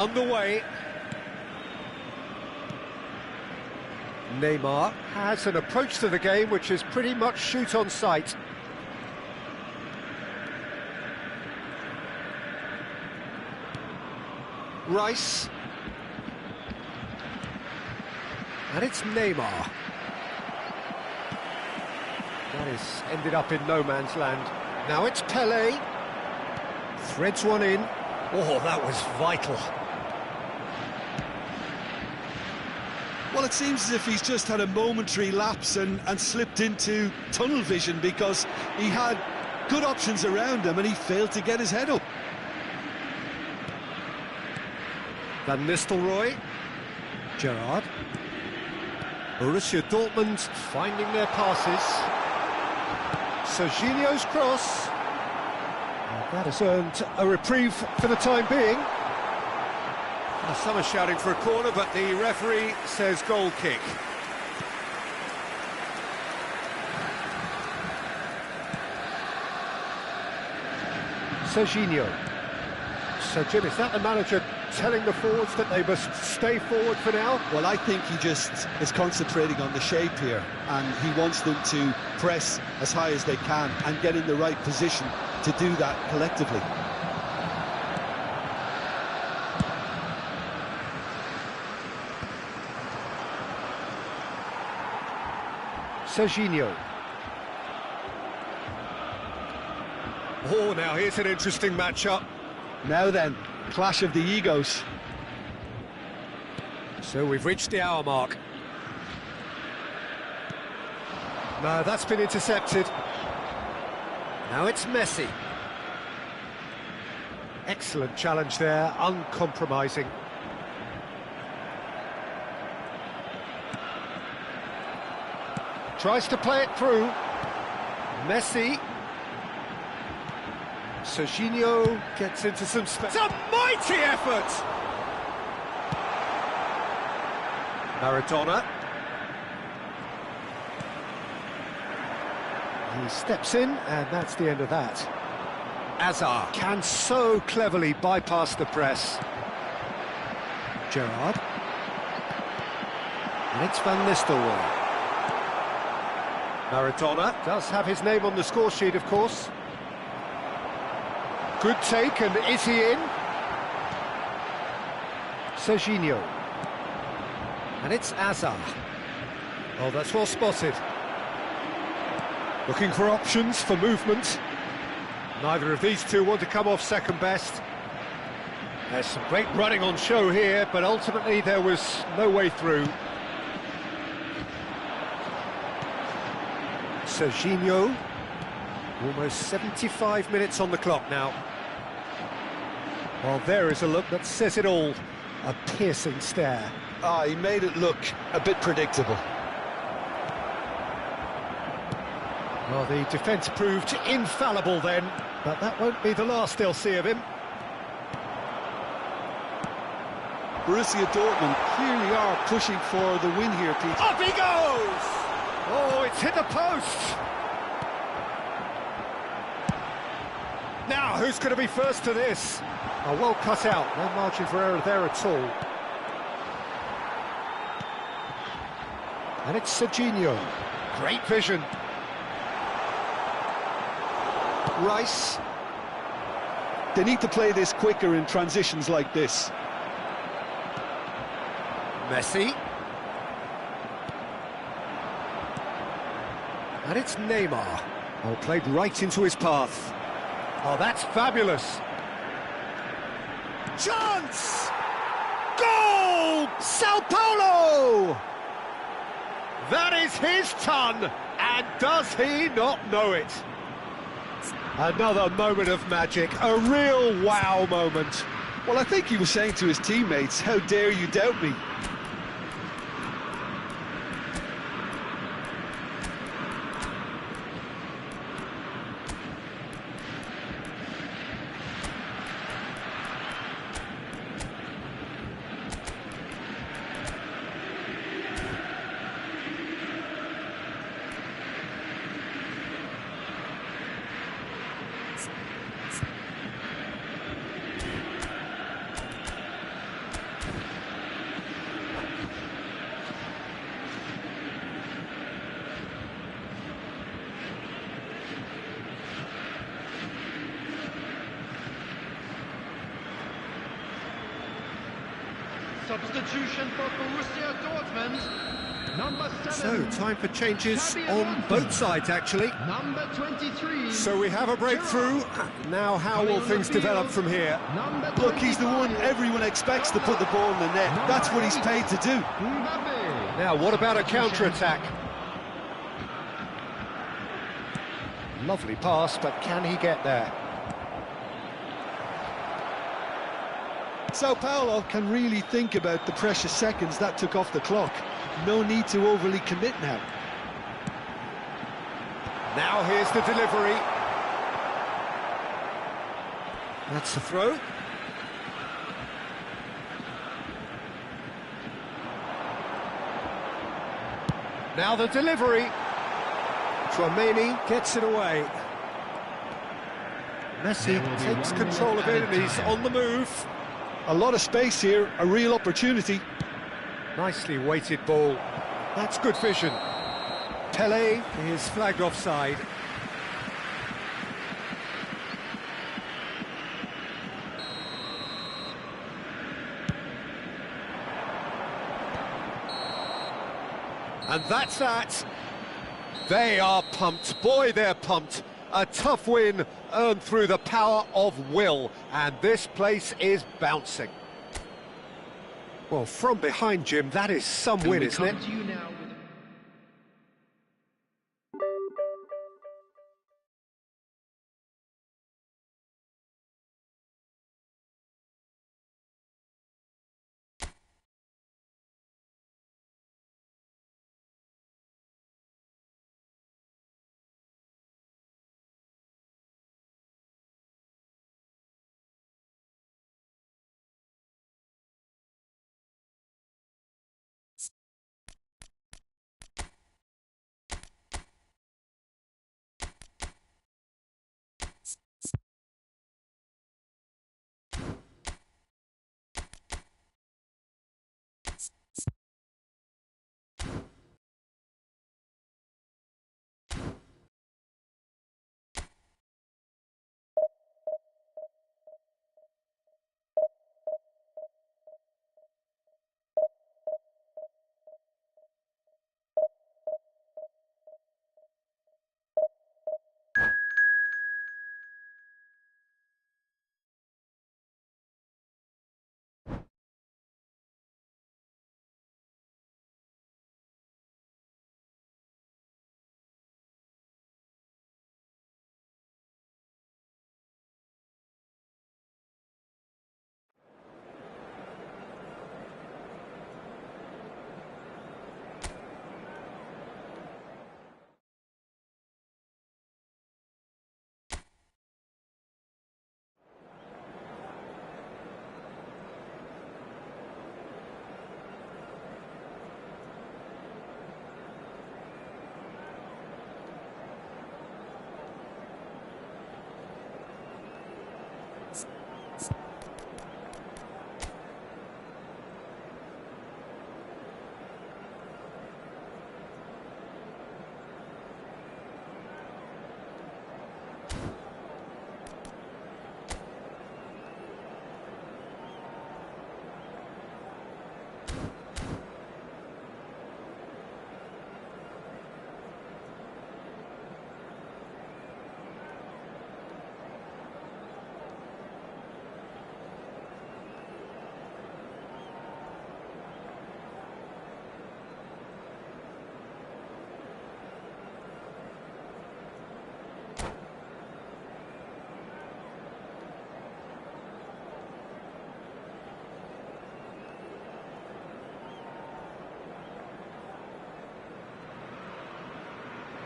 Underway. Neymar has an approach to the game which is pretty much shoot on sight. Rice. And it's Neymar. That is ended up in no man's land. Now it's Pelé. Threads one in. Oh, that was vital. Well, it seems as if he's just had a momentary lapse and slipped into tunnel vision, because he had good options around him and he failed to get his head up. Van Nistelrooy. Gerrard. Borussia Dortmund finding their passes. Serginho's cross. And that has earned a reprieve for the time being. Some are shouting for a corner, but the referee says goal kick. Serginho. So, Jim, is that the manager telling the forwards that they must stay forward for now? Well, I think he just is concentrating on the shape here, and he wants them to press as high as they can and get in the right position to do that collectively. Serginho. Oh, now here's an interesting matchup. Now then, clash of the egos. So we've reached the hour mark. No, that's been intercepted. Now it's Messi. Excellent challenge there, uncompromising. Tries to play it through. Messi. Serginho gets into some space. It's a mighty effort! Maradona. He steps in, and that's the end of that. Hazard can so cleverly bypass the press. Gerrard. And it's Van Nistelrooy. Maradona does have his name on the score sheet, of course. Good take, and is he in? Serginho. And it's Hazard. Oh, that's well spotted. Looking for options for movement. Neither of these two want to come off second best. There's some great running on show here, but ultimately there was no way through. Serginho. Almost 75 minutes on the clock now. Well, there is a look that says it all. A piercing stare. Ah, he made it look a bit predictable. Well, the defence proved infallible then, but that won't be the last they'll see of him. Borussia Dortmund clearly are pushing for the win here, Peter. Up he goes! Oh, it's hit the post! Now, who's going to be first to this? Oh, well cut out, no margin for error there at all. And it's Serginho. Great vision. Rice. They need to play this quicker in transitions like this. Messi. And it's Neymar. Oh, played right into his path. Oh, that's fabulous. Chance! Goal! Sao Paulo! That is his ton, and does he not know it? Another moment of magic, a real wow moment. Well, I think he was saying to his teammates, how dare you doubt me? substitution for Borussia Dortmund. Number 7. So, time for changes on both sides, actually. Number 23. So we have a breakthrough. Now, how will things develop from here? Look, he's the one everyone expects to put the ball in the net. That's what he's paid to do. Now, what about a counter-attack? Lovely pass, but can he get there? Sao Paulo can really think about the precious seconds that took off the clock. No need to overly commit now. Now here's the delivery. That's the throw. Now the delivery. Tchouaméni gets it away. Messi takes control of it and he's on the move. A lot of space here, a real opportunity. Nicely weighted ball. That's good vision. Pelé is flagged offside. And that's that. They are pumped. Boy, they're pumped. A tough win earned through the power of will. And this place is bouncing. Well, from behind, Jim, that is some win, isn't it?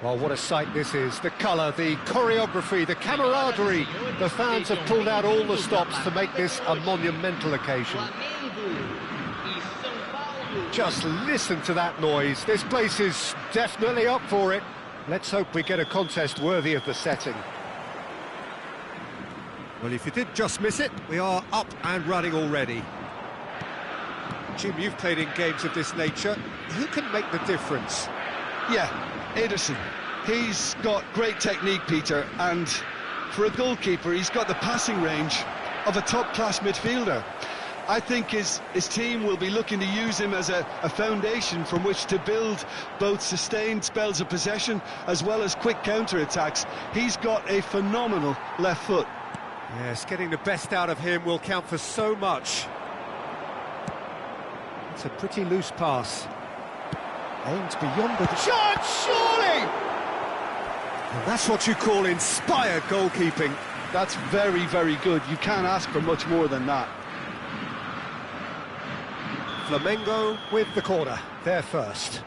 Well, what a sight this is. The colour, the choreography, the camaraderie. The fans have pulled out all the stops to make this a monumental occasion. Just listen to that noise. This place is definitely up for it. Let's hope we get a contest worthy of the setting. Well, if you did just miss it, we are up and running already. Jim, you've played in games of this nature. Who can make the difference? Yeah, Ederson. He's got great technique, Peter, and for a goalkeeper, he's got the passing range of a top-class midfielder. I think his team will be looking to use him as a foundation from which to build both sustained spells of possession as well as quick counter-attacks. He's got a phenomenal left foot. Yes, getting the best out of him will count for so much. It's a pretty loose pass. Aimed beyond the shot, surely! And that's what you call inspired goalkeeping. That's very, very good. You can't ask for much more than that. Flamengo with the corner, they're first.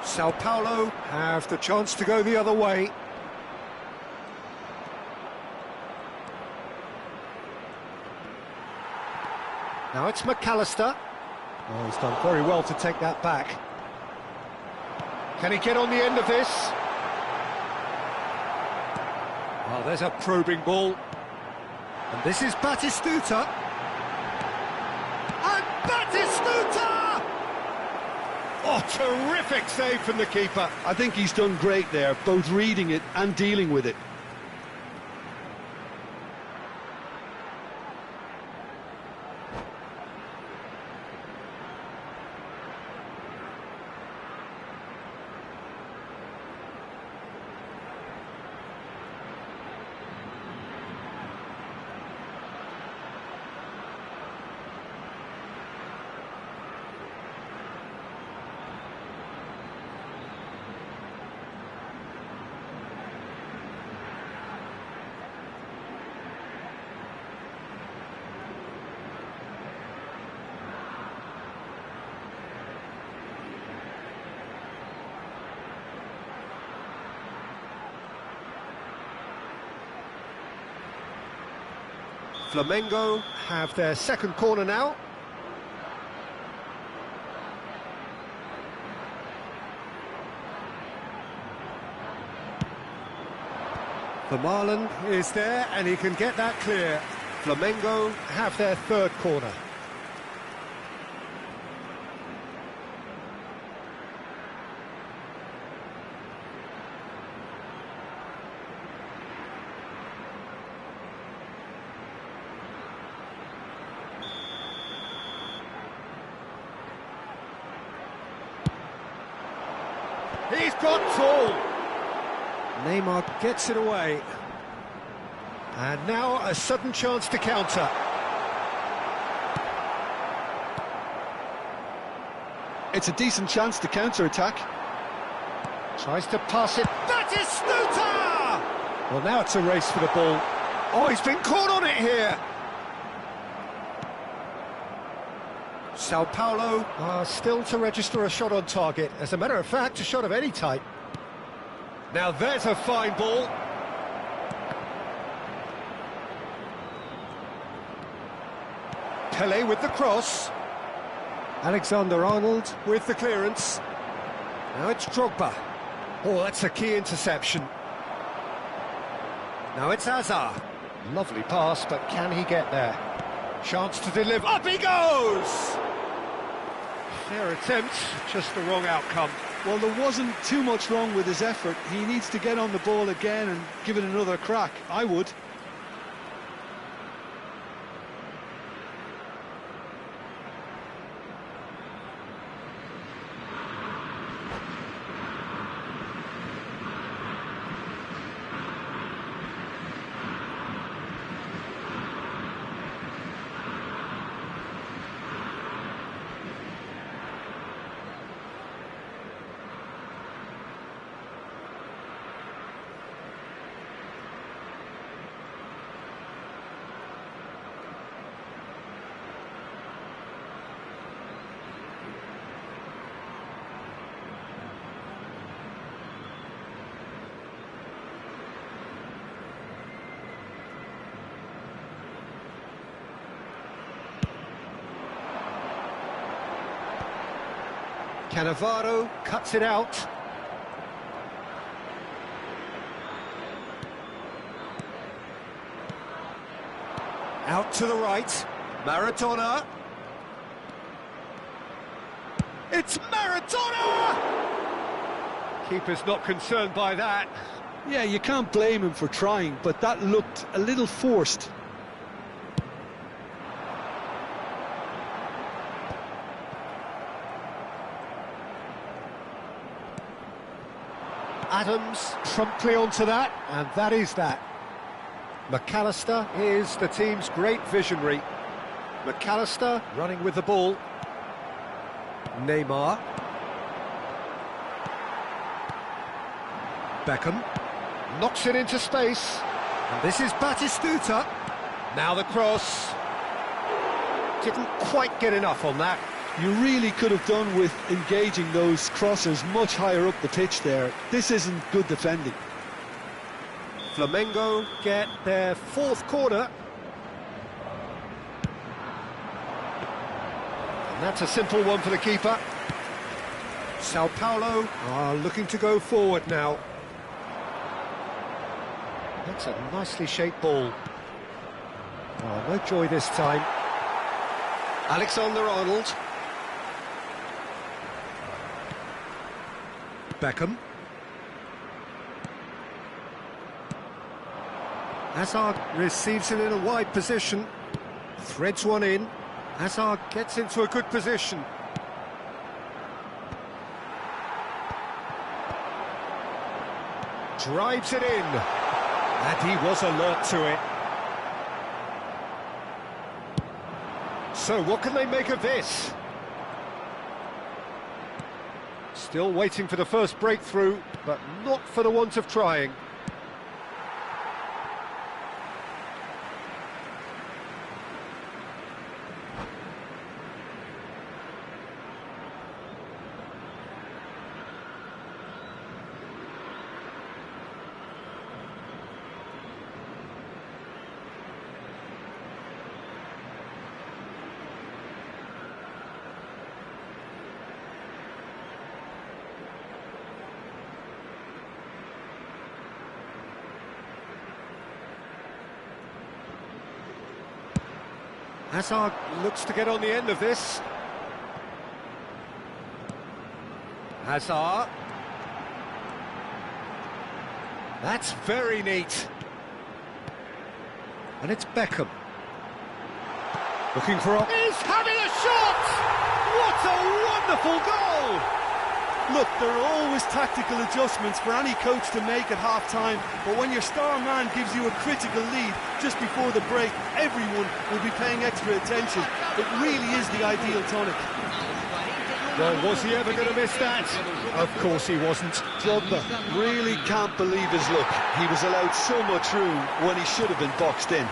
Sao Paulo have the chance to go the other way. Now it's McAllister. Oh, he's done very well to take that back. Can he get on the end of this? Oh, there's a probing ball. And this is Batistuta. And Batistuta! Oh, terrific save from the keeper. I think he's done great there, both reading it and dealing with it. Flamengo have their second corner now. Vermaelen is there and he can get that clear. Flamengo have their third corner. He's got tall. Neymar gets it away. And now a sudden chance to counter. It's a decent chance to counter-attack. Tries to pass it. Batistuta! Well, now it's a race for the ball. Oh, he's been caught on it here. Sao Paulo are still to register a shot on target. As a matter of fact, a shot of any type. Now there's a fine ball. Pelé with the cross. Alexander-Arnold with the clearance. Now it's Drogba. Oh, that's a key interception. Now it's Hazard. Lovely pass, but can he get there? Chance to deliver. Up he goes! Fair attempt, just the wrong outcome. Well, there wasn't too much wrong with his effort. He needs to get on the ball again and give it another crack. I would. Cannavaro cuts it out. Out to the right. Maradona. It's Maradona! Keeper's not concerned by that. Yeah, you can't blame him for trying, but that looked a little forced. Adams promptly onto that, and that is that. McAllister is the team's great visionary. McAllister running with the ball. Neymar. Beckham knocks it into space. And this is Batistuta. Now the cross. Didn't quite get enough on that. You really could have done with engaging those crossers much higher up the pitch there. This isn't good defending. Flamengo get their fourth corner. And that's a simple one for the keeper. Sao Paulo are looking to go forward now. That's a nicely shaped ball. Oh, no joy this time. Alexander-Arnold. Beckham. Hazard receives it in a wide position. Threads one in. Hazard gets into a good position. Drives it in. And he was alert to it. So what can they make of this? Still waiting for the first breakthrough, but not for the want of trying. Hazard looks to get on the end of this. Hazard. That's very neat. And it's Beckham. Looking for... He's having a shot! What a wonderful goal! Look, there are always tactical adjustments for any coach to make at half-time, but when your star man gives you a critical lead just before the break, everyone will be paying extra attention. It really is the ideal tonic. Well, was he ever going to miss that? Of course he wasn't. Drogba really can't believe his luck. He was allowed so much room when he should have been boxed in.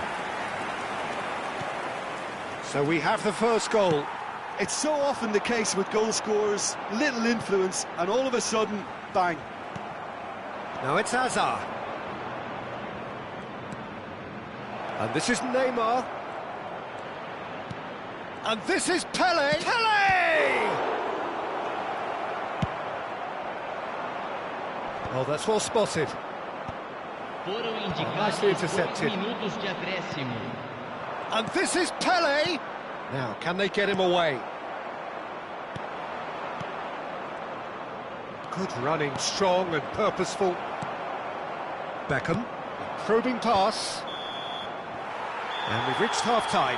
So we have the first goal. It's so often the case with goal scorers, little influence, and all of a sudden, bang. Now it's Hazard. And this is Neymar. And this is Pele. Pele! Oh, that's well spotted. Nicely intercepted. And this is Pele. Now, can they get him away? Good running, strong and purposeful. Beckham, probing pass. And we've reached half-time.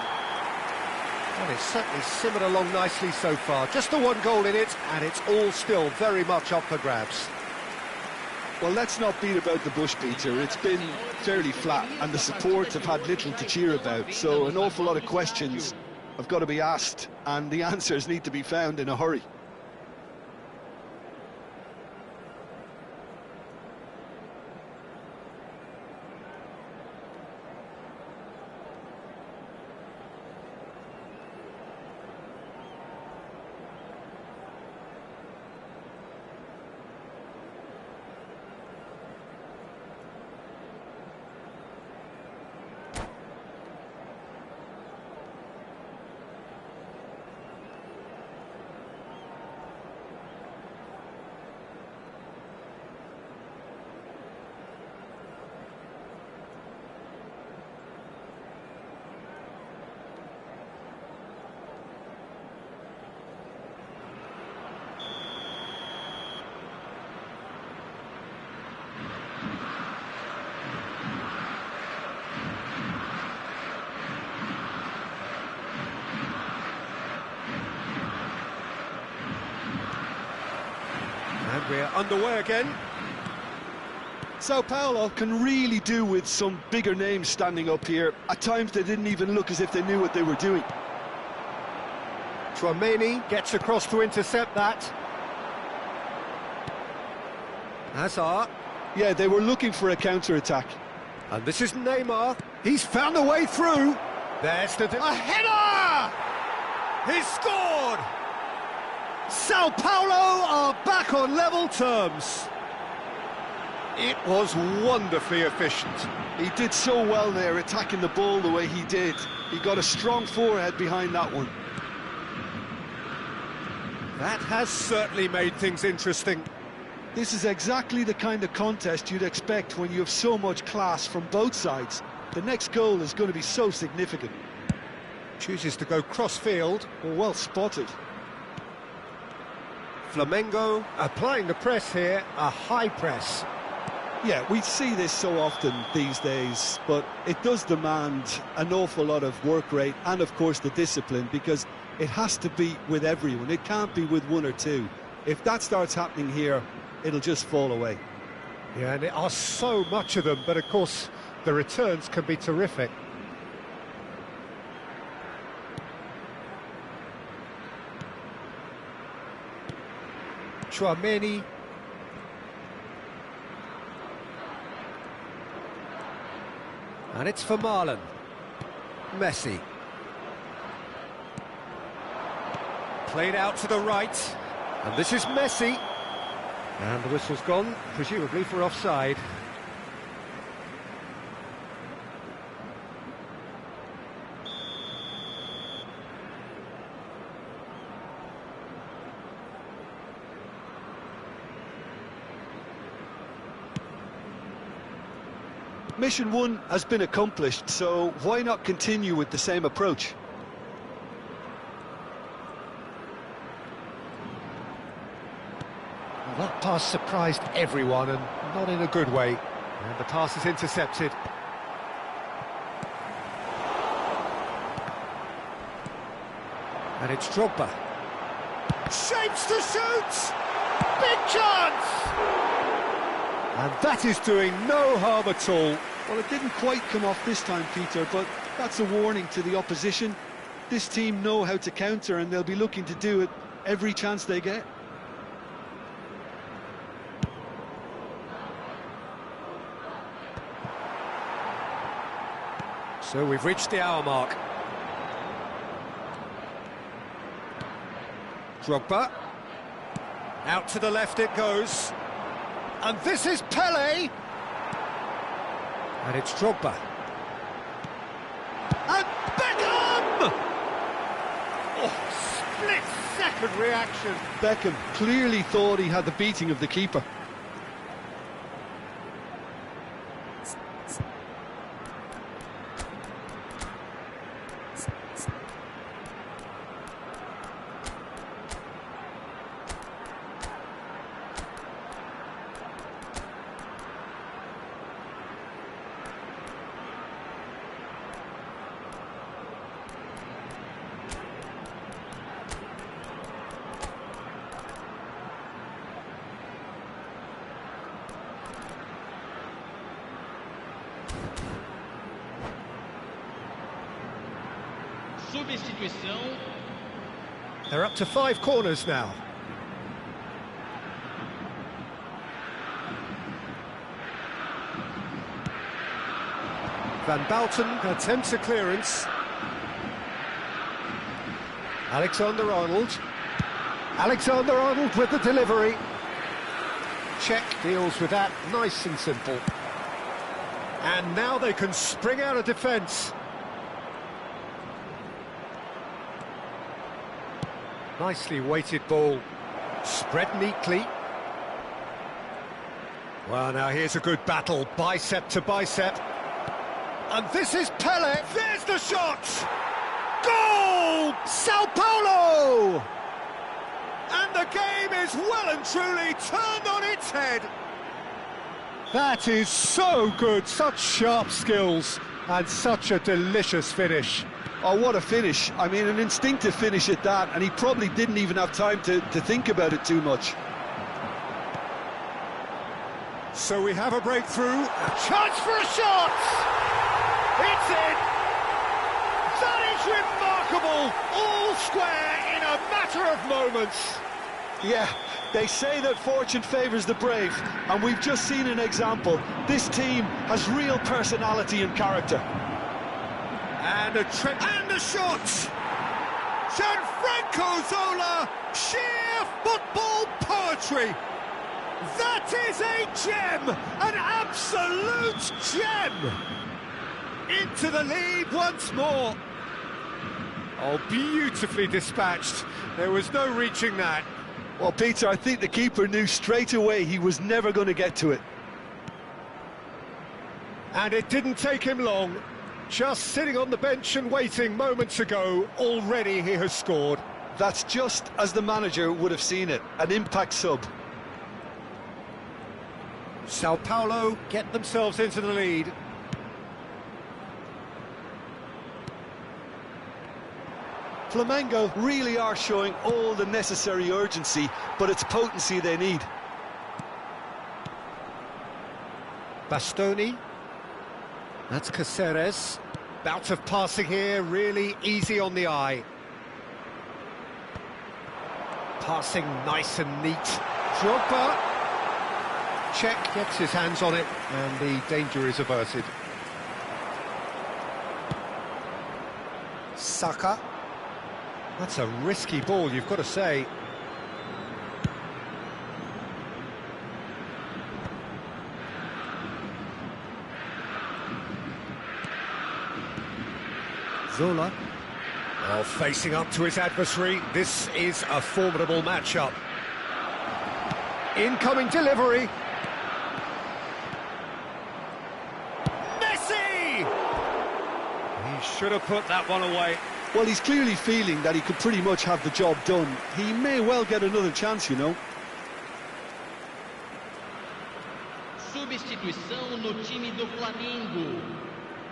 Well, it's certainly simmered along nicely so far. Just the one goal in it, and it's all still very much up for grabs. Well, let's not beat about the bush, Peter. It's been fairly flat, and the support have had little to cheer about. So an awful lot of questions have got to be asked, and the answers need to be found in a hurry. We're underway again. Sao Paulo can really do with some bigger names standing up here. At times they didn't even look as if they knew what they were doing. Tchouaméni gets across to intercept that. Hazard. Yeah, they were looking for a counter-attack. And this is Neymar. He's found a way through. There's a header! He's scored! Sao Paulo are back on level terms. It was wonderfully efficient. He did so well there, attacking the ball the way he did. He got a strong forehead behind that one. That has certainly made things interesting. This is exactly the kind of contest you'd expect when you have so much class from both sides. The next goal is going to be so significant. Chooses to go cross-field. Well spotted. Flamengo applying the press here, a high press. Yeah, we see this so often these days, but it does demand an awful lot of work rate and, of course, the discipline, because it has to be with everyone. It can't be with one or two. If that starts happening here, it'll just fall away. Yeah, and there are so much of them, but of course the returns can be terrific. Tchouaméni. And it's for Marlon. Messi. Played out to the right. And this is Messi. And the whistle's gone, presumably for offside. Mission 1 has been accomplished, so why not continue with the same approach? Well, that pass surprised everyone, and not in a good way. And the pass is intercepted. And it's Drogba. Shapes to shoot! Big chance! And that is doing no harm at all. Well, it didn't quite come off this time, Peter, but that's a warning to the opposition. This team know how to counter, and they'll be looking to do it every chance they get. So we've reached the hour mark. Drogba. Out to the left it goes. And this is Pelé. And it's Drogba. And Beckham! Oh, split-second reaction. Beckham clearly thought he had the beating of the keeper. Substituição. They're up to 5 corners now. Van Bouten attempts a clearance. Alexander-Arnold. Alexander-Arnold with the delivery. Czech deals with that, nice and simple. And now they can spring out of defence. Nicely weighted ball, spread neatly. Well, now here's a good battle, bicep to bicep. And this is Pelé, there's the shot! Goal! Sao Paulo! And the game is well and truly turned on its head. That is so good, such sharp skills, and such a delicious finish. Oh, what a finish. I mean, an instinctive finish at that, and he probably didn't even have time to think about it too much. So we have a breakthrough. Chance for a shot! It's in! That is remarkable! All square in a matter of moments. Yeah, they say that fortune favours the brave, and we've just seen an example. This team has real personality and character. And a shot! Gianfranco Zola! Sheer football poetry! That is a gem! An absolute gem! Into the lead once more. Oh, beautifully dispatched. There was no reaching that. Well, Peter, I think the keeper knew straight away he was never going to get to it. And it didn't take him long. Just sitting on the bench and waiting moments ago, already he has scored. That's just as the manager would have seen it, an impact sub. Sao Paulo get themselves into the lead. Flamengo really are showing all the necessary urgency, but it's potency they need. Bastoni. That's Caceres. Bout of passing here, really easy on the eye. Passing nice and neat. Drogba. Check gets his hands on it, and the danger is averted. Saka. That's a risky ball, you've got to say. Zola. Well, facing up to his adversary, this is a formidable matchup. Incoming delivery. Messi! He should have put that one away. Well, he's clearly feeling that he could pretty much have the job done. He may well get another chance, you know. Substituição no time do Flamengo.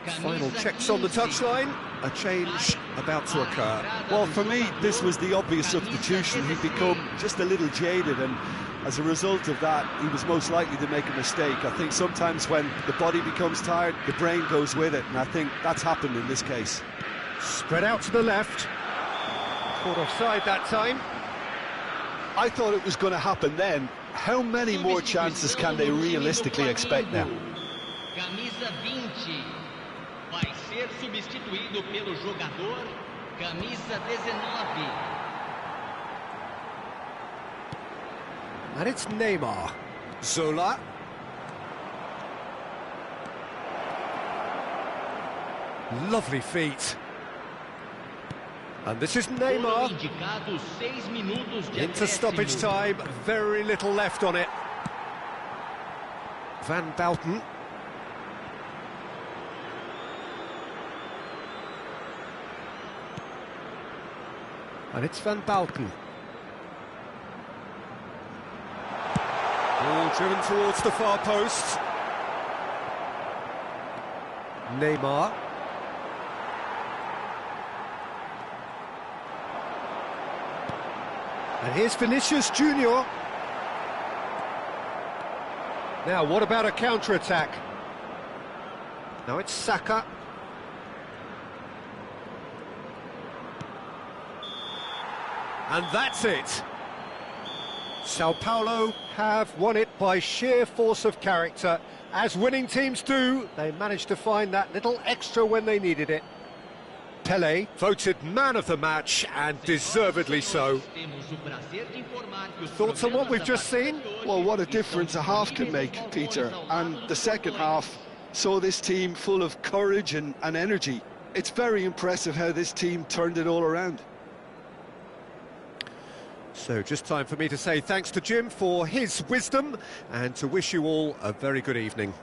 Final checks on the touchline. A change about to occur. Well, for me, this was the obvious substitution. He'd become just a little jaded, and as a result of that, he was most likely to make a mistake. I think sometimes when the body becomes tired, the brain goes with it, and I think that's happened in this case. Spread out to the left. Caught offside that time. I thought it was going to happen then. How many more chances can they realistically expect now? Camisa 20 vai ser substituído pelo jogador camisa 19. And it's Neymar. Zola. Lovely feet. And this is Neymar. Into stoppage time, very little left on it. Van Bauten. And it's Van Bauten. Ball driven towards the far post. Neymar. And here's Vinicius Junior. Now, what about a counter-attack? Now it's Saka. And that's it. Sao Paulo have won it by sheer force of character. As winning teams do, they managed to find that little extra when they needed it. Pelé voted man of the match, and deservedly so. Thoughts on what we've just seen? Well, what a difference a half can make, Peter. And the second half saw this team full of courage and energy. It's very impressive how this team turned it all around. So just time for me to say thanks to Jim for his wisdom, and to wish you all a very good evening.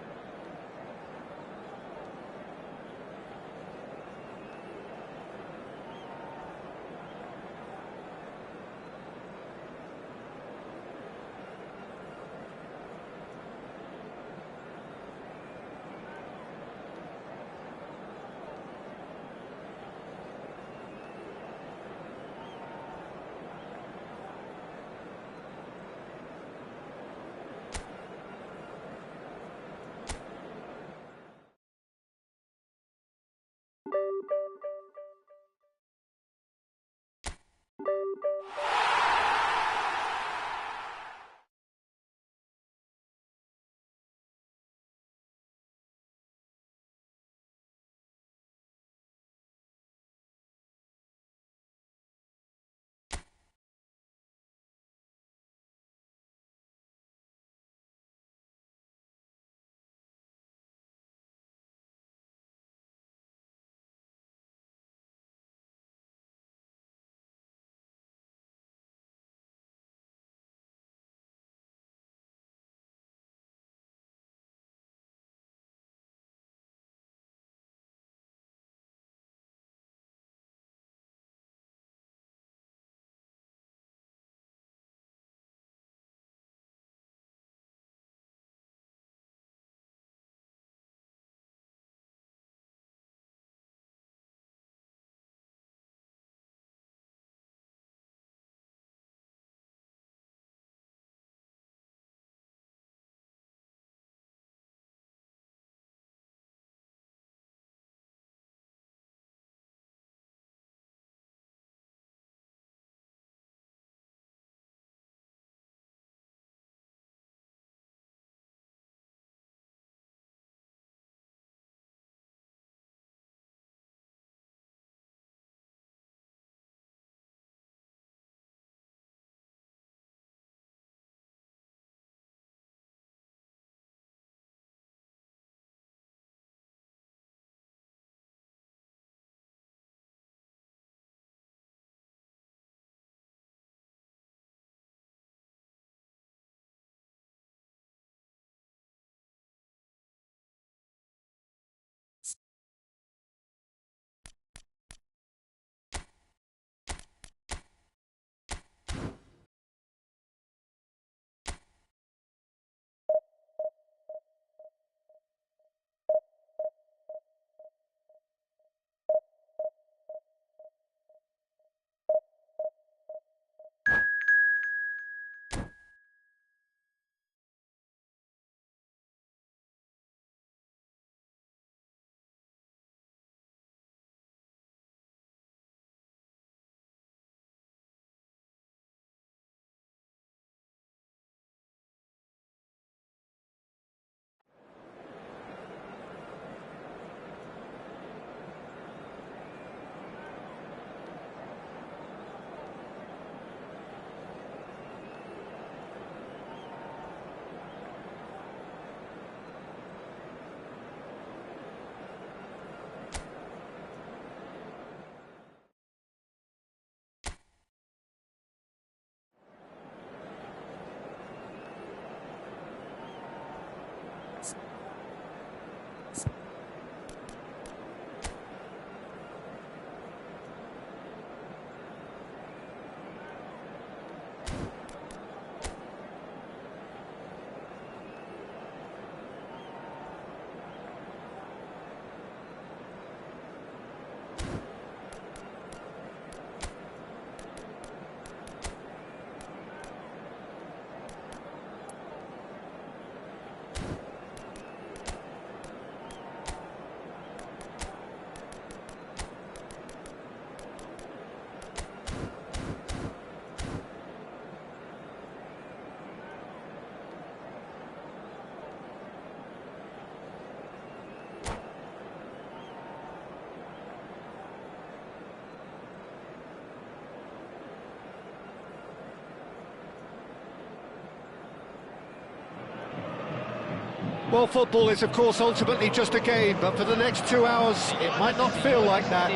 Well, football is, of course, ultimately just a game, but for the next 2 hours, it might not feel like that.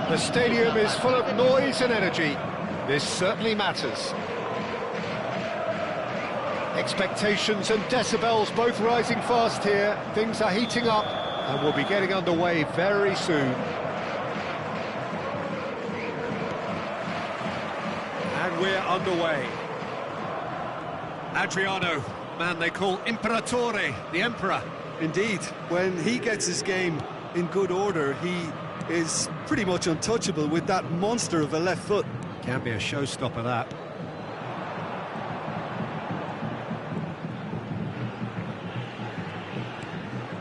The stadium is full of noise and energy. This certainly matters. Expectations and decibels both rising fast here. Things are heating up, and we'll be getting underway very soon. And we're underway. Adriano, man they call Imperatore, the Emperor. Indeed, when he gets his game in good order, he is pretty much untouchable with that monster of a left foot. Can be a showstopper, that.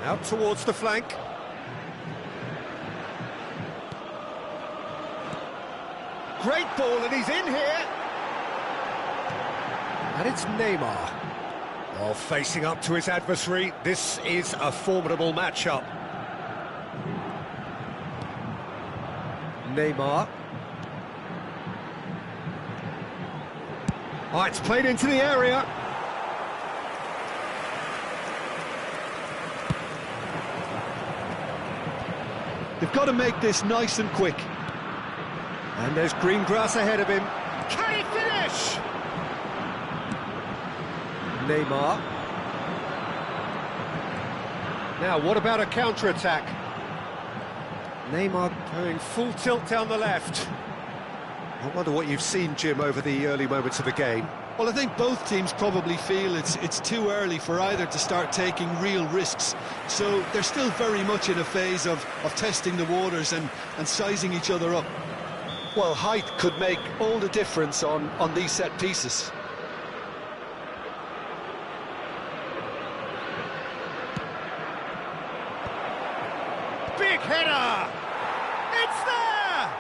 Out towards the flank. Great ball, and he's in here. And it's Neymar. Oh, facing up to his adversary. This is a formidable matchup. Neymar. Oh, it's played into the area. They've got to make this nice and quick. And there's green grass ahead of him. Can he finish? Neymar. Now, what about a counter-attack? Neymar going full tilt down the left. I wonder what you've seen, Jim, over the early moments of the game. Well, I think both teams probably feel it's too early for either to start taking real risks. So they're still very much in a phase of testing the waters and sizing each other up. Well, height could make all the difference on these set pieces. Big header! It's there!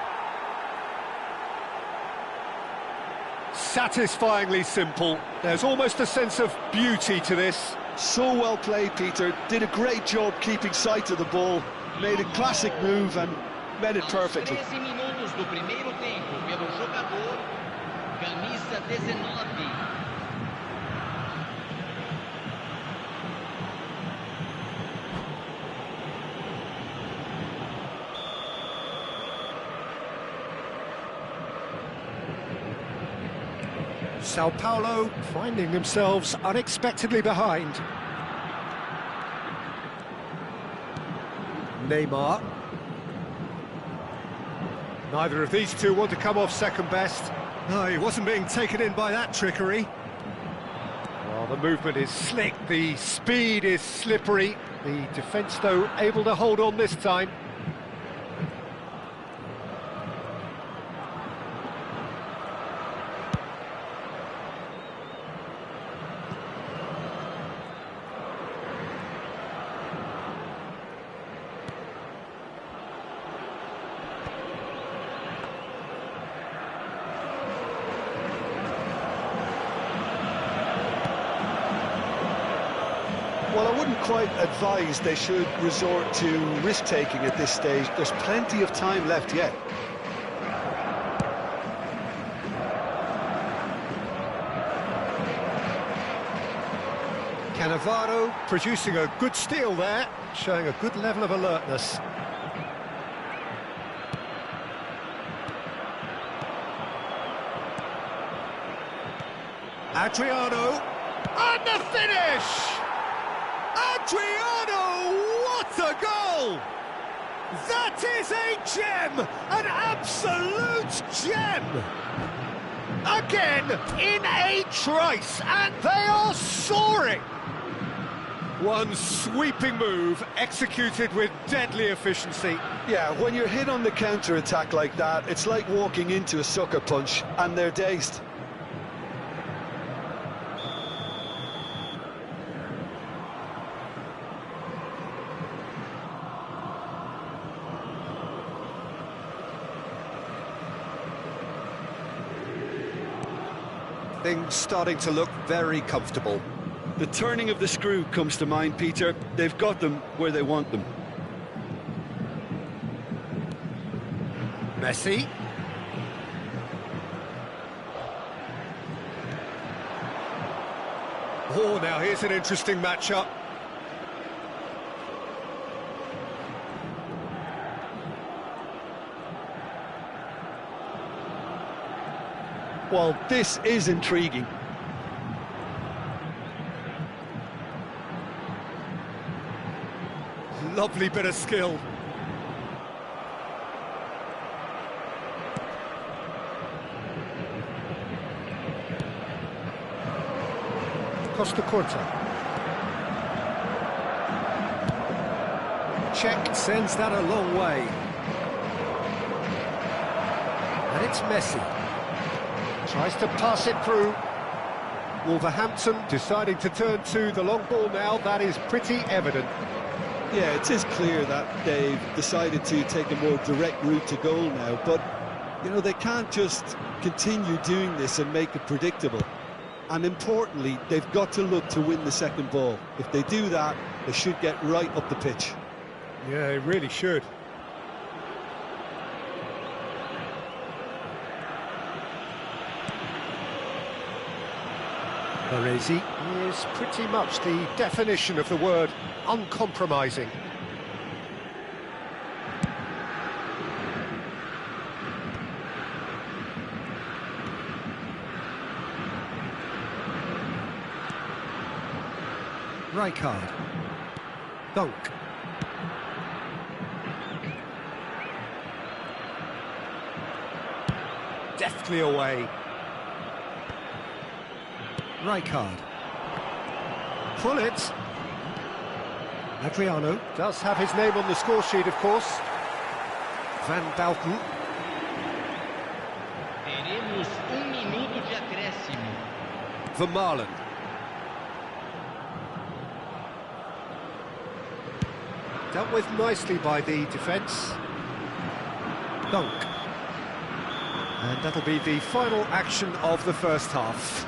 Satisfyingly simple. There's almost a sense of beauty to this. So well played, Peter. Did a great job keeping sight of the ball. Made a classic move and met it perfectly. 13 minutos do primeiro tempo pelo jogador camisa 19. Sao Paulo finding themselves unexpectedly behind. Neymar. Neither of these two want to come off second best. No, he wasn't being taken in by that trickery. Well, the movement is slick, the speed is slippery. The defence, though, able to hold on this time. Well, I wouldn't quite advise they should resort to risk-taking at this stage. There's plenty of time left yet. Cannavaro producing a good steal there, showing a good level of alertness. Adriano, and the finish! Adriano, what a goal! That is a gem, an absolute gem! Again, in a trice, and they are soaring! One sweeping move, executed with deadly efficiency. Yeah, when you're hit on the counter-attack like that, it's like walking into a sucker punch, and they're dazed. Things starting to look very comfortable. The turning of the screw comes to mind, Peter. They've got them where they want them. Messi. Oh, now here's an interesting matchup. Well, this is intriguing. Lovely bit of skill. Costa Curta. Check sends that a long way. And it's Messi. Tries to pass it through. Wolverhampton deciding to turn to the long ball now. That is pretty evident. Yeah, it is clear that they've decided to take a more direct route to goal now, but, you know, they can't just continue doing this and make it predictable. And importantly, they've got to look to win the second ball. If they do that, they should get right up the pitch. Yeah, they really should. Baresi is pretty much the definition of the word uncompromising. Rijkaard. Dunk. Deftly away. Rijkaard. Pullet. Adriano does have his name on the score sheet, of course. Van Dalten. Teremos minuto de acréscimo. Vermaelen. Dealt with nicely by the defence. Dunk. And that'll be the final action of the first half.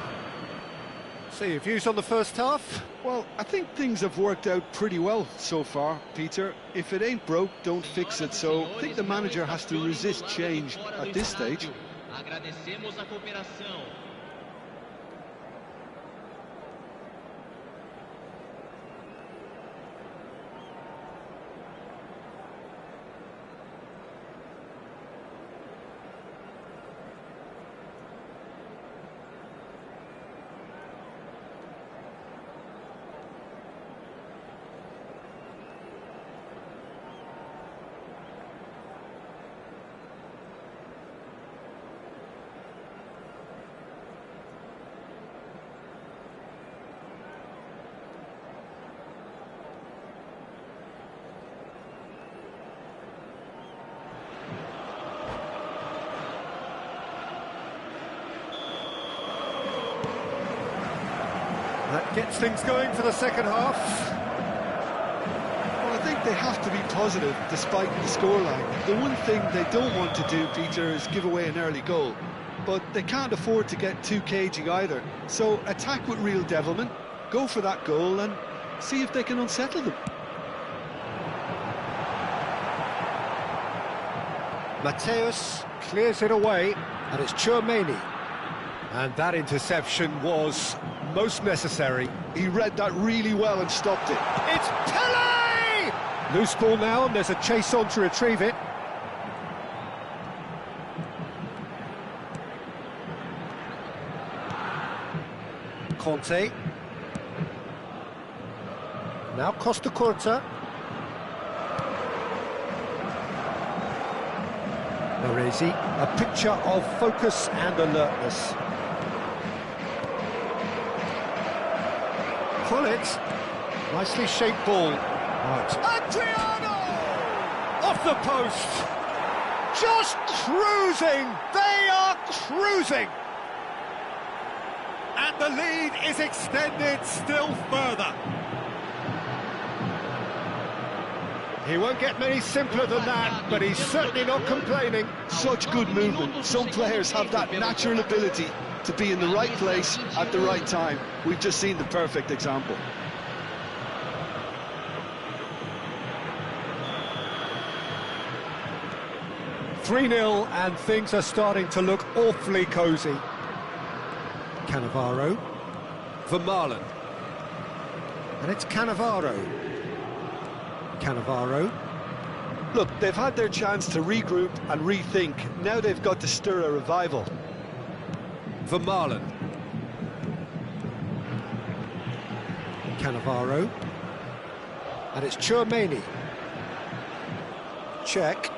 So your views on the first half? Well, I think things have worked out pretty well so far, Peter. If it ain't broke, don't fix it. So I think the manager has to resist change at this stage. Agradecemos a cooperação. That gets things going for the second half. Well, I think they have to be positive despite the scoreline. The one thing they don't want to do, Peter, is give away an early goal. But they can't afford to get too cagey either. So attack with real devilment, go for that goal and see if they can unsettle them. Mateus clears it away, and it's Tchouaméni. And that interception was most necessary. He read that really well and stopped it. It's Pele! Loose ball now, and there's a chase on to retrieve it. Conte. Now Costa Curta. Baresi, a picture of focus and alertness. Pullet, nicely shaped ball. Right. Adriano! Off the post! Just cruising! They are cruising! And the lead is extended still further. He won't get many simpler than that, but he's certainly not complaining. Such good movement. Some players have that natural ability to be in the right place at the right time. We've just seen the perfect example. "3-0, and things are starting to look awfully cosy. Cannavaro. Vermaelen. And it's Cannavaro. Cannavaro. Look, they've had their chance to regroup and rethink. Now they've got to stir a revival. Vermaelen. Cannavaro. And it's Tchouaméni. Check.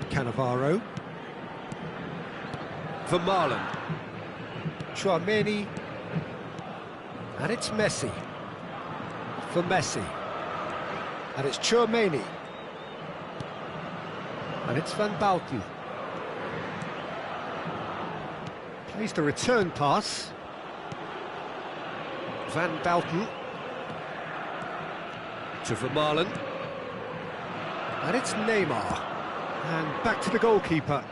Cannavaro. Vermaelen. Tchouaméni. And it's Messi. For Messi. And it's Tchouaméni. And it's Van Bauten. Plays the return pass. Van Bauten. To Vermaelen. And it's Neymar. And back to the goalkeeper.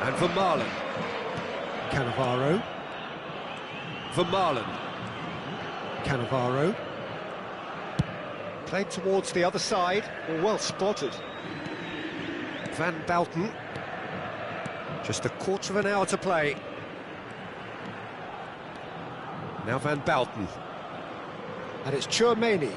And Vermaelen. Cannavaro. Vermaelen. Cannavaro. Played towards the other side. Well spotted. Van Bauten. Just a quarter of an hour to play. Now Van Bauten. And it's Tchouaméni.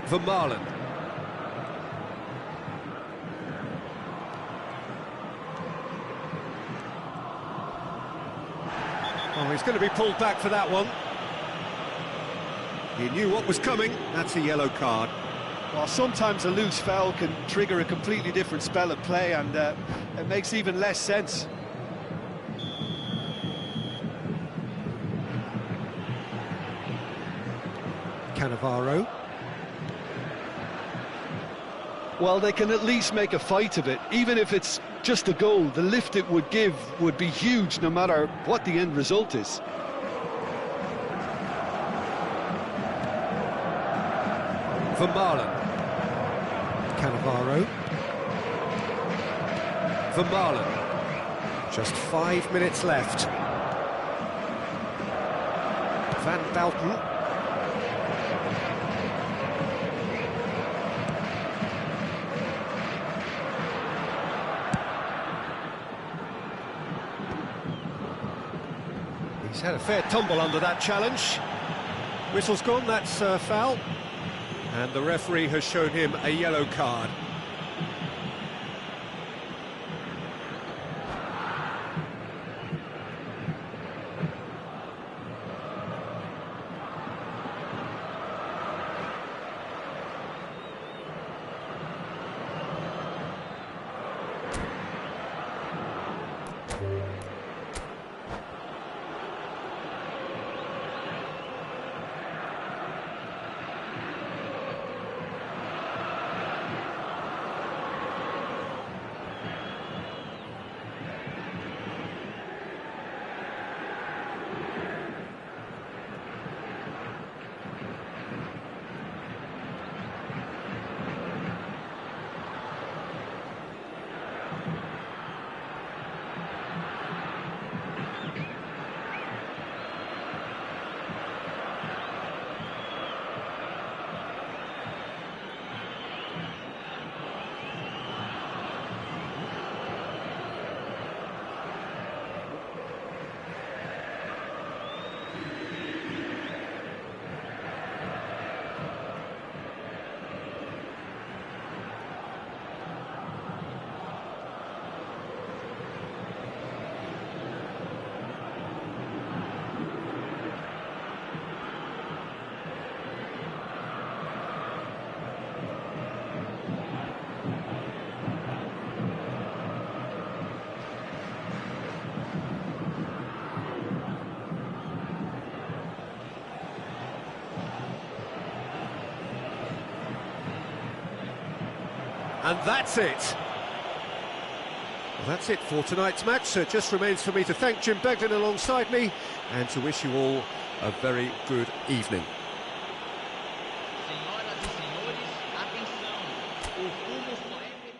Vermaelen. Oh, he's going to be pulled back for that one. He knew what was coming. That's a yellow card. Well, sometimes a loose foul can trigger a completely different spell of play, and it makes even less sense. Cannavaro. Well, they can at least make a fight of it. Even if it's just a goal, the lift it would give would be huge no matter what the end result is. Vermaelen. Cannavaro. Vermaelen. Just 5 minutes left. Van Bauten. He's had a fair tumble under that challenge. Whistle's gone, that's a foul. And the referee has shown him a yellow card. And that's it. Well, that's it for tonight's match. So it just remains for me to thank Jim Beglin alongside me and to wish you all a very good evening. Senhoras e senhores, atenção! O fumo solemne...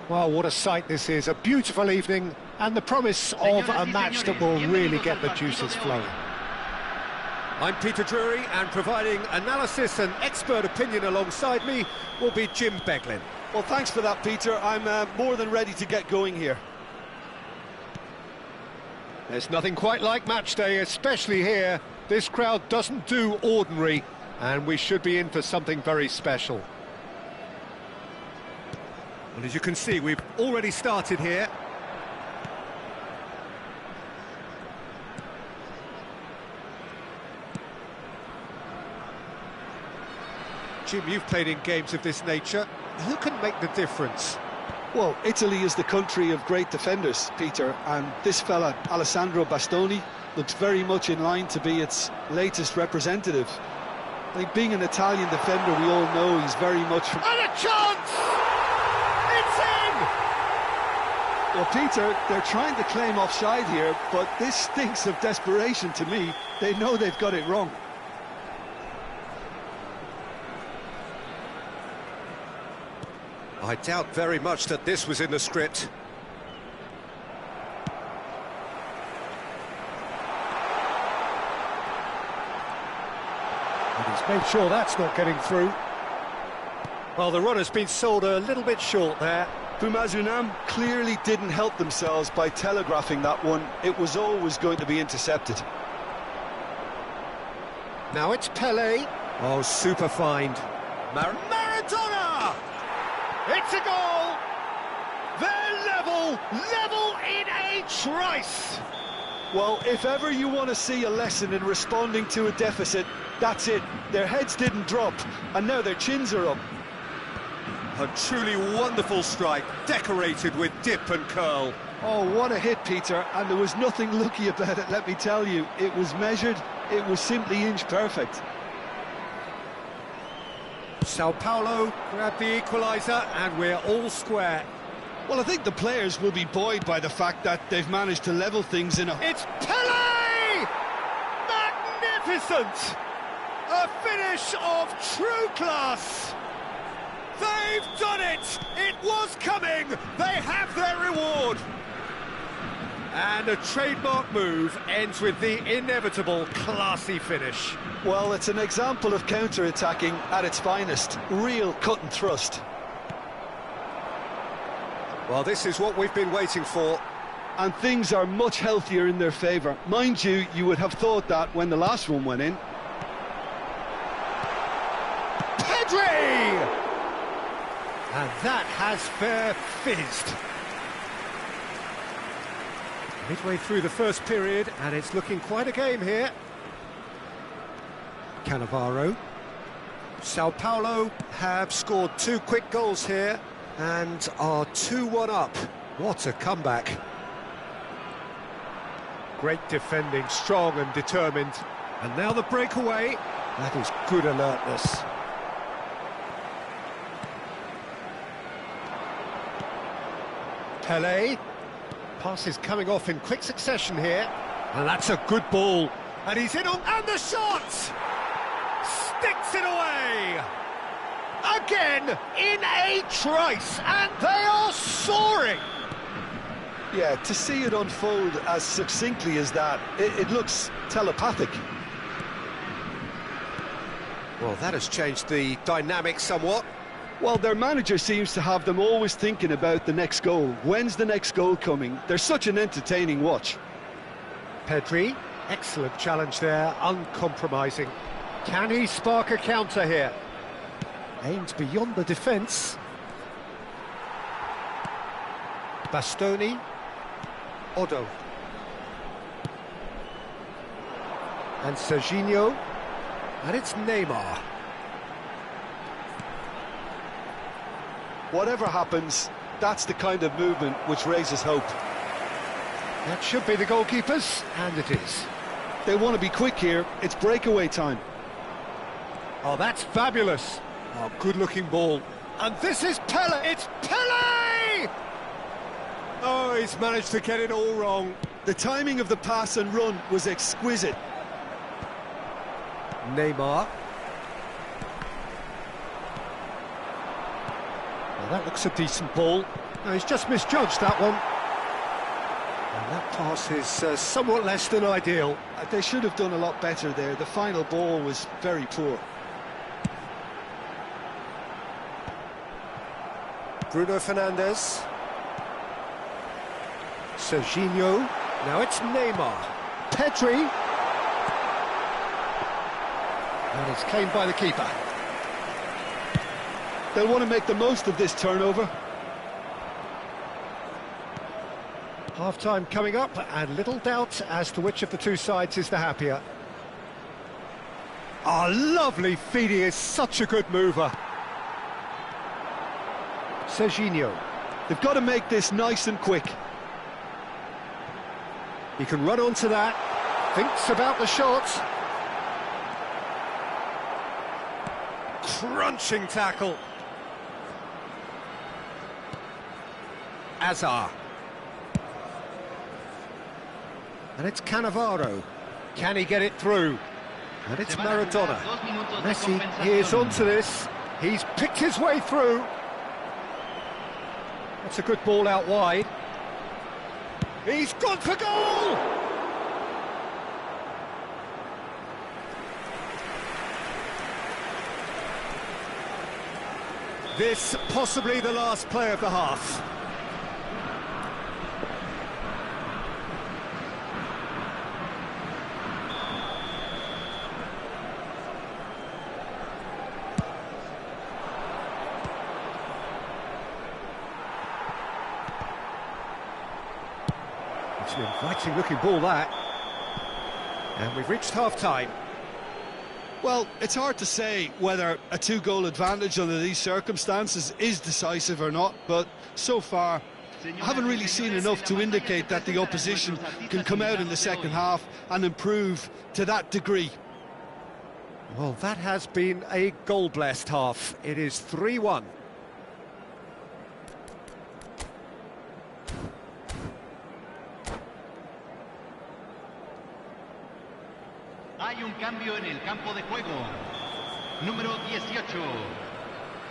Well, what a sight this is. A beautiful evening and the promise of a match that will really get the juices flowing. I'm Peter Drury, and providing analysis and expert opinion alongside me will be Jim Beglin. Well, thanks for that, Peter. I'm more than ready to get going here. There's nothing quite like match day, especially here. This crowd doesn't do ordinary, and we should be in for something very special. Well, as you can see, we've already started here. Jim, you've played in games of this nature. Who can make the difference? Well, Italy is the country of great defenders, Peter, and this fella, Alessandro Bastoni, looks very much in line to be its latest representative. I think being an Italian defender, we all know he's very much... And a chance! It's in! Well, Peter, they're trying to claim offside here, but this stinks of desperation to me. They know they've got it wrong. I doubt very much that this was in the script. And he's made sure that's not getting through. Well, the run has been sold a little bit short there. Bumazunam clearly didn't help themselves by telegraphing that one. It was always going to be intercepted. Now it's Pele. Oh, super find. Maradona! It's a goal! They're level in a trice! Well, if ever you want to see a lesson in responding to a deficit, that's it. Their heads didn't drop, and now their chins are up. A truly wonderful strike, decorated with dip and curl. Oh, what a hit, Peter, and there was nothing lucky about it, let me tell you. It was measured, it was simply inch perfect. Sao Paulo grabbed the equaliser, and we're all square. Well, I think the players will be buoyed by the fact that they've managed to level things in a... It's Pele! Magnificent! A finish of true class! They've done it! It was coming! They have their reward! And a trademark move ends with the inevitable classy finish. Well, it's an example of counter-attacking at its finest. Real cut and thrust. Well, this is what we've been waiting for. And things are much healthier in their favour. Mind you, you would have thought that when the last one went in. Pedri! And that has fair fizzed. Midway through the first period, and it's looking quite a game here. Cannavaro. Sao Paulo have scored 2 quick goals here and are 2-1 up. What a comeback. Great defending, strong and determined. And now the breakaway. That is good alertness. Pele. Pass is coming off in quick succession here. And that's a good ball. And he's in on... And the shot! Sticks it away! Again, in a trice, and they are soaring! Yeah, to see it unfold as succinctly as that, it looks telepathic. Well, that has changed the dynamic somewhat. Well, their manager seems to have them always thinking about the next goal. When's the next goal coming? They're such an entertaining watch. Pedri, excellent challenge there, uncompromising. Can he spark a counter here? Aimed beyond the defence. Bastoni. Odo. And Serginho. And it's Neymar. Whatever happens, that's the kind of movement which raises hope. That should be the goalkeepers, and it is. They want to be quick here, it's breakaway time. Oh, that's fabulous. Oh, good-looking ball. And this is Pele. It's Pele! Oh, he's managed to get it all wrong. The timing of the pass and run was exquisite. Neymar. Well, that looks a decent ball. No, he's just misjudged that one. And that pass is somewhat less than ideal. They should have done a lot better there. The final ball was very poor. Bruno Fernandes. Serginho. Now it's Neymar. Pedri. And it's claimed by the keeper. They'll want to make the most of this turnover. Half-time coming up, and little doubt as to which of the two sides is the happier. Oh, lovely feed, he is such a good mover. Serginho. They've got to make this nice and quick. He can run onto that, thinks about the shot. Crunching tackle. Azar. And it's Cannavaro. Can he get it through? And it's Maradona. Messi is onto this. He's picked his way through. That's a good ball out wide. He's gone for goal! This possibly the last play of the half. It's an inviting looking ball, that. And we've reached half-time. Well, it's hard to say whether a two-goal advantage under these circumstances is decisive or not, but so far I haven't really seen enough to indicate that the opposition can come out in the second half and improve to that degree. Well, that has been a goal-blessed half. It is 3-1. Hay un cambio en el campo de juego. Número 18.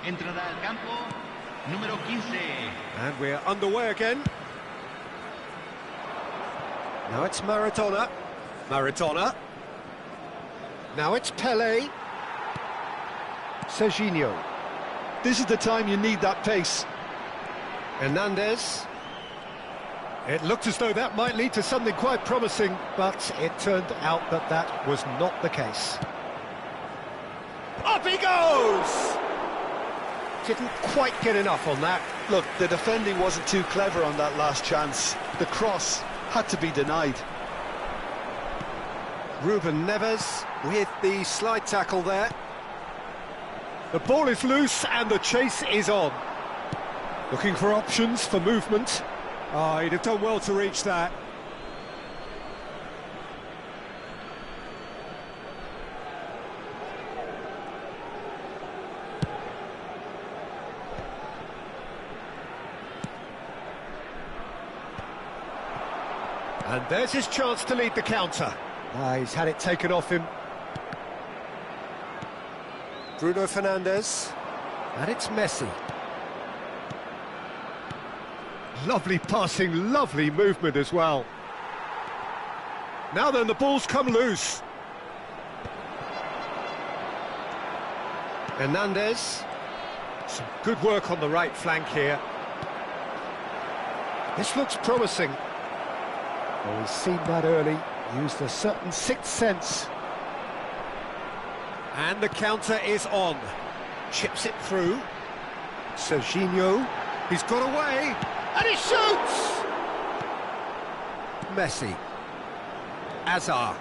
Entrará al campo número 15. And we're underway again. Now it's Maradona. Maradona. Now it's Pelé. Serginho. This is the time you need that pace. Hernandez. It looked as though that might lead to something quite promising, but it turned out that that was not the case. Up he goes! Didn't quite get enough on that. Look, the defending wasn't too clever on that last chance. The cross had to be denied. Ruben Neves with the slide tackle there. The ball is loose and the chase is on. Looking for options for movement. Oh, he'd have done well to reach that. And there's his chance to lead the counter. He's had it taken off him. Bruno Fernandes. And it's Messi. Lovely passing, lovely movement as well. Now then, the ball's come loose. Hernandez. Some good work on the right flank here. This looks promising. Well, he's seen that early, used a certain sixth sense. And the counter is on. Chips it through. Serginho. He's got away. And he shoots! Messi. Azar.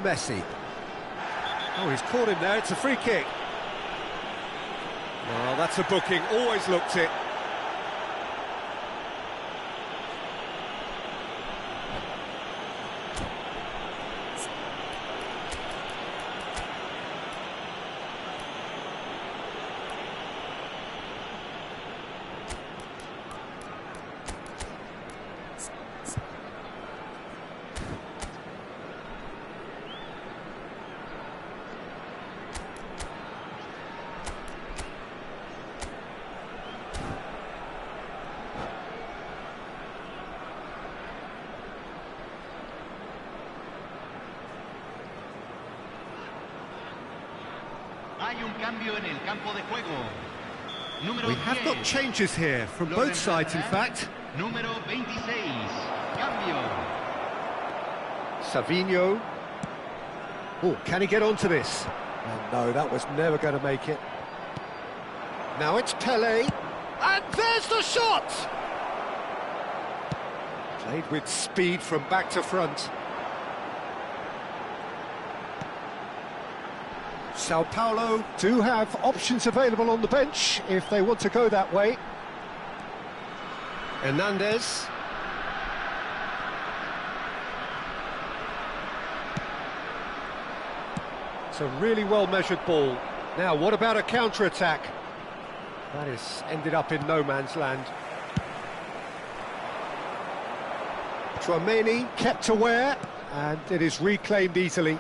Messi. Oh, he's caught him there. It's a free kick. Well, that's a booking. Always looked it. Hay un cambio en el campo de juego. Número We have got 10. changes here from both sides, in fact. Número 26. Cambio. Savinho. Oh, can he get onto this? Oh, no, that was never going to make it. Now it's Pelé. And there's the shot! Played with speed from back to front. Sao Paulo do have options available on the bench if they want to go that way. Hernandez. It's a really well-measured ball. Now, what about a counter-attack? That has ended up in no man's land. Tchouaméni kept aware, and it is reclaimed easily.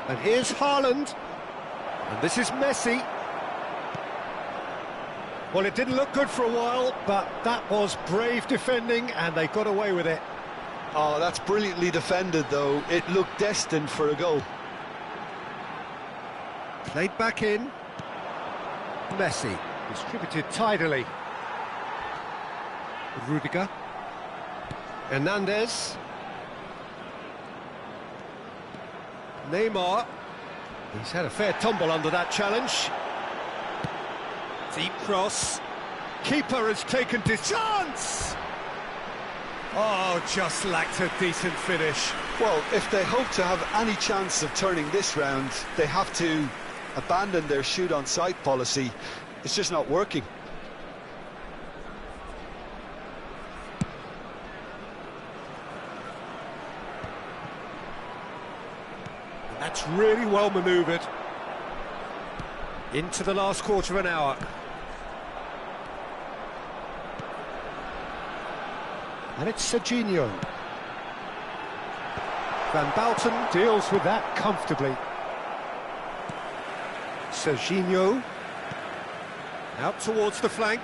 And here's Haaland, and this is Messi. Well, it didn't look good for a while, but that was brave defending, and they got away with it. Oh, that's brilliantly defended, though. It looked destined for a goal. Played back in. Messi, distributed tidily. Rudiger. Hernandez. Neymar. He's had a fair tumble under that challenge. Deep cross. Keeper has taken this chance! Oh, just lacked a decent finish. Well, if they hope to have any chance of turning this round, they have to abandon their shoot-on-sight policy. It's just not working. That's really well manoeuvred. Into the last quarter of an hour. And it's Serginho. Van Bauten deals with that comfortably. Serginho. Out towards the flank.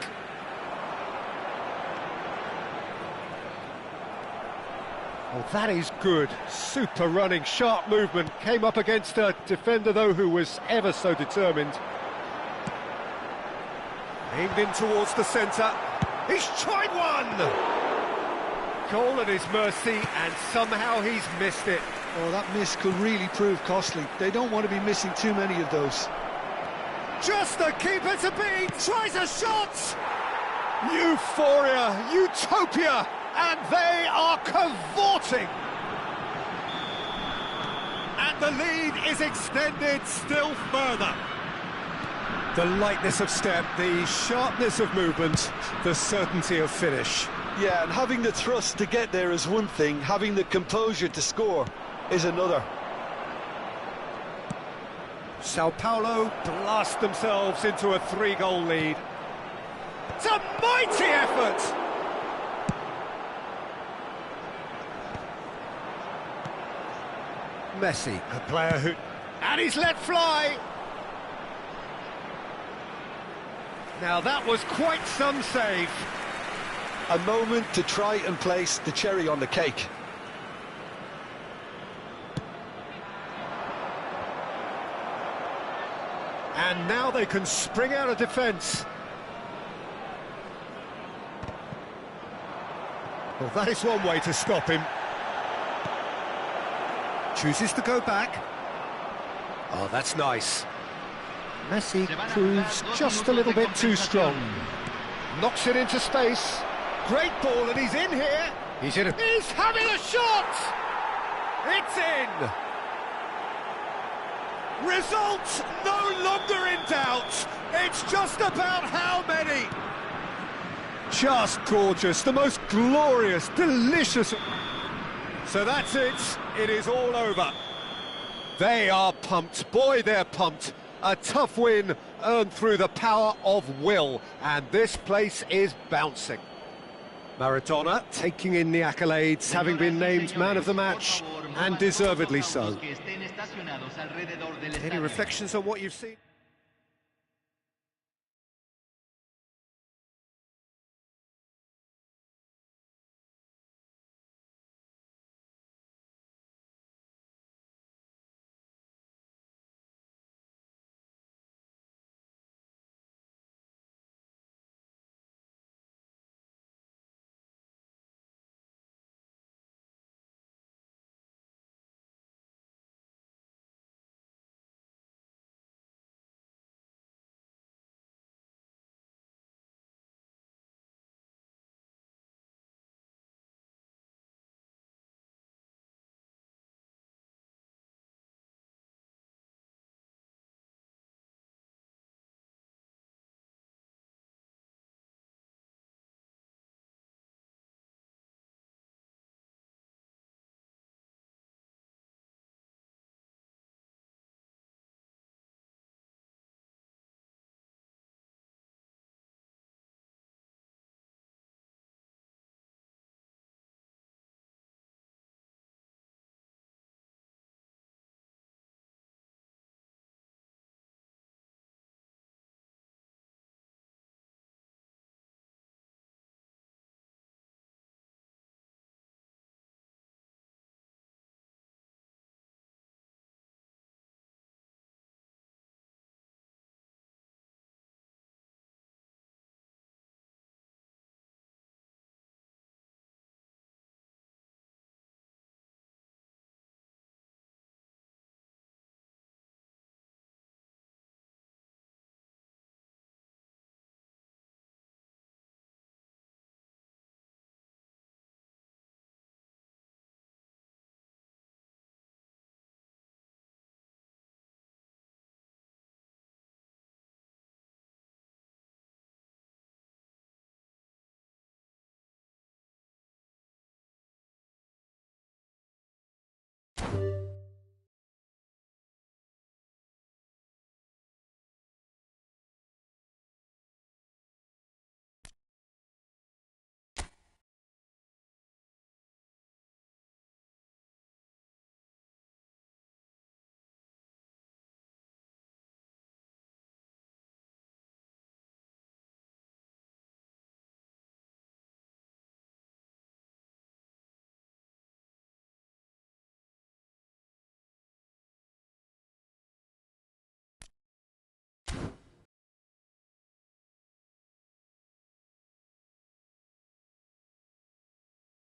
Oh, that is good. Super running, sharp movement. Came up against a defender, though, who was ever so determined. Aimed in towards the centre. He's tried one! Goal at his mercy, and somehow he's missed it. Oh, that miss could really prove costly. They don't want to be missing too many of those. Just the keeper to beat! Tries a shot! Euphoria, utopia! And they are cavorting! And the lead is extended still further. The lightness of step, the sharpness of movement, the certainty of finish. Yeah, and having the thrust to get there is one thing, having the composure to score is another. Sao Paulo blast themselves into a 3-goal lead. It's a mighty effort! Messi, a player who... And he's let fly! Now that was quite some save. A moment to try and place the cherry on the cake. And now they can spring out of defence. Well, that is one way to stop him. Chooses to go back. Oh, that's nice. Messi proves just a little bit too strong. Knocks it into space. Great ball, and he's in here. He's having a shot! It's in! Results no longer in doubt. It's just about how many. Just gorgeous, the most glorious, delicious. So that's it. It is all over. They are pumped. Boy, they're pumped. A tough win earned through the power of will, and this place is bouncing. Maradona taking in the accolades, having been named man of the match, and deservedly so. Any reflections on what you've seen?